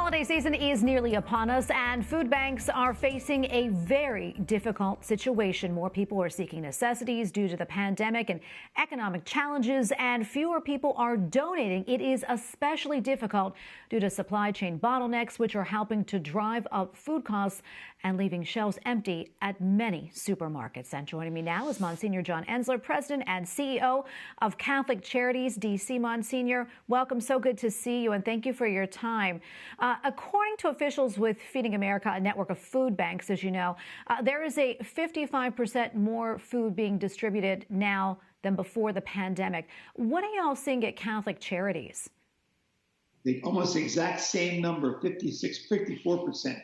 holiday season is nearly upon us, and food banks are facing a very difficult situation. More people are seeking necessities due to the pandemic and economic challenges, and fewer people are donating. It is especially difficult due to supply chain bottlenecks, which are helping to drive up food costs and leaving shelves empty at many supermarkets. And joining me now is Monsignor John Enzler, President and CEO of Catholic Charities DC. Monsignor, welcome. So good to see you, and thank you for your time. According to officials with Feeding America, a network of food banks, as you know, there is a 55% more food being distributed now than before the pandemic. What are y'all seeing at Catholic Charities? Almost the exact same number, 54%.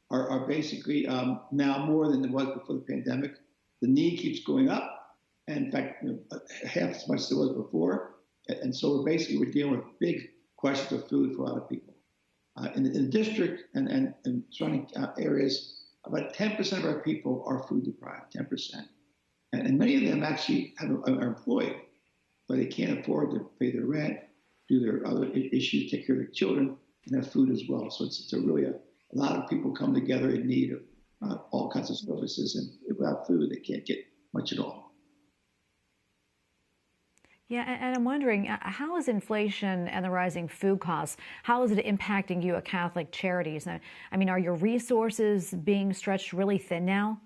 Are basically now more than it was before the pandemic. The need keeps going up, and in fact, half as much as it was before. And so we're dealing with big questions of food for a lot of people. In the district and surrounding areas, about 10% of our people are food deprived, 10%. And many of them actually are employed, but they can't afford to pay their rent, do their other issues, take care of their children, and have food as well. So it's a lot of people come together in need of all kinds of services, and without food, they can't get much at all. Yeah, and I'm wondering, how is inflation and the rising food costs, how is it impacting you at Catholic Charities? I mean, are your resources being stretched really thin now?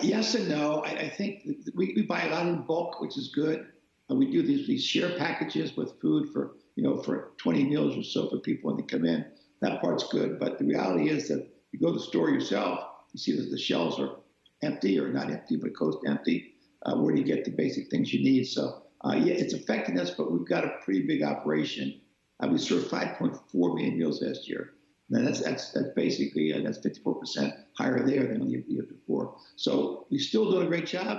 Yes and no. I think we buy a lot in bulk, which is good. We do these share packages with food for 20 meals or so for people when they come in. That part's good, but the reality is that you go to the store yourself, you see that the shelves are empty, or not empty, but close to empty. Where do you get the basic things you need? So yeah, it's affecting us, but we've got a pretty big operation. We served 5.4 million meals last year. And that's basically that's 54% higher there than the year before. So we still do a great job,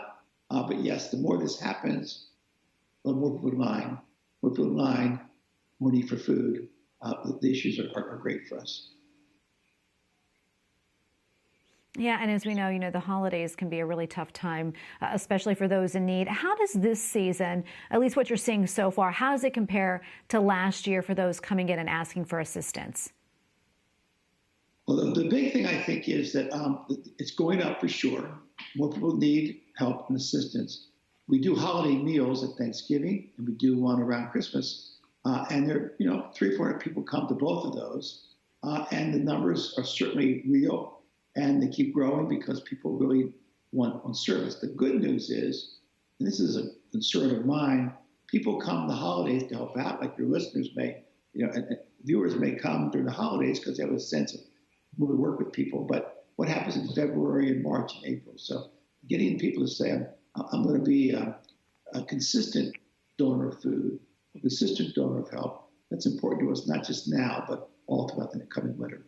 but yes, the more this happens, the more people in line, more need for food. The issues are great for us. Yeah, and as we know, the holidays can be a really tough time, especially for those in need. How does this season, at least what you're seeing so far, how does it compare to last year for those coming in and asking for assistance? Well, the big thing I think is that it's going up for sure. More people need help and assistance. We do holiday meals at Thanksgiving, and we do one around Christmas. And there, 300 or 400 people come to both of those. And the numbers are certainly real. And they keep growing because people really want service. The good news is, and this is a concern of mine, people come the holidays to help out, like your listeners may, and viewers may come during the holidays because they have a sense of who to work with people. But what happens in February and March and April? So getting people to say, I'm going to be a consistent donor of food, a consistent donor of help, that's important to us, not just now, but all throughout the coming winter.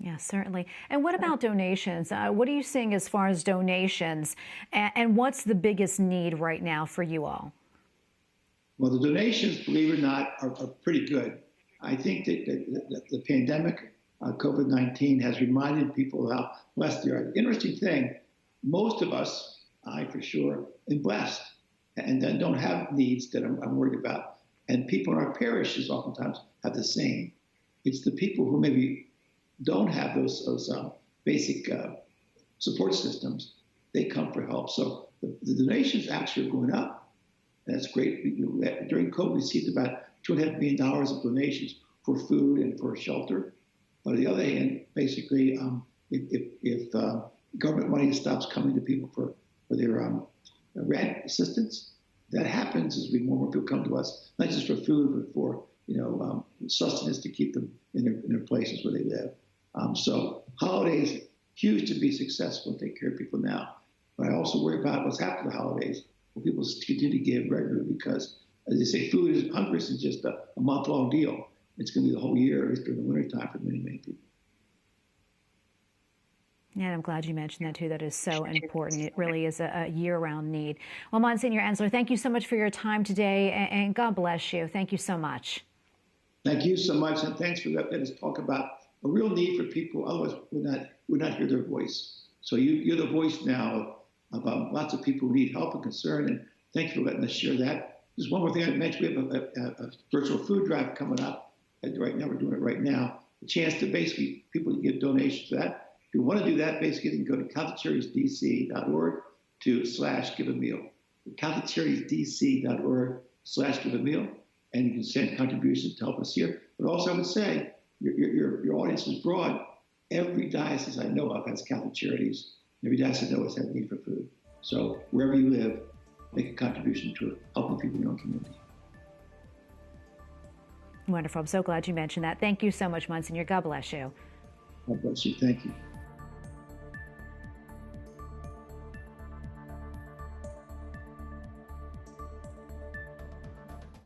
Yeah, certainly. And what about donations? What are you seeing as far as donations? And what's the biggest need right now for you all? Well, the donations, believe it or not, are pretty good. I think that the pandemic, COVID-19, has reminded people how blessed they are. The interesting thing, most of us, I for sure, are blessed and don't have needs that I'm worried about. And people in our parishes oftentimes have the same. It's the people who maybe don't have those basic support systems, they come for help. So the donations actually are going up. And that's great. During COVID, we received about $2.5 million of donations for food and for shelter. But on the other hand, basically, if government money stops coming to people for their rent assistance, that happens as more people come to us, not just for food, but for sustenance to keep them in their places where they live. So holidays, huge to be successful and take care of people now. But I also worry about what's after the holidays, where people continue to give regularly because, as they say, hunger isn't just a month-long deal. It's going to be the whole year, at least during the wintertime for many, many people. Yeah, and I'm glad you mentioned that, too. That is so important. It really is a year-round need. Well, Monsignor Enzler, thank you so much for your time today, and God bless you. Thank you so much. Thank you so much, and thanks for letting us talk about a real need for people. Otherwise, we'd not hear their voice. So you're the voice now of lots of people who need help and concern, and thank you for letting us share that Just one more thing I mentioned, we have a virtual food drive coming up. Right now, we're doing it right now. A chance to basically, people can give donations to that. If you want to do that, basically, you can go to CatholicCharitiesDC.org/give-a-meal. CatholicCharitiesDC.org/give-a-meal, and you can send contributions to help us here. But also, I would say, your audience is broad. Every diocese I know of has Catholic Charities. Every diocese I know has had need for food. So wherever you live, make a contribution to helping people in your own community. Wonderful. I'm so glad you mentioned that. Thank you so much, Monsignor. God bless you. God bless you. Thank you.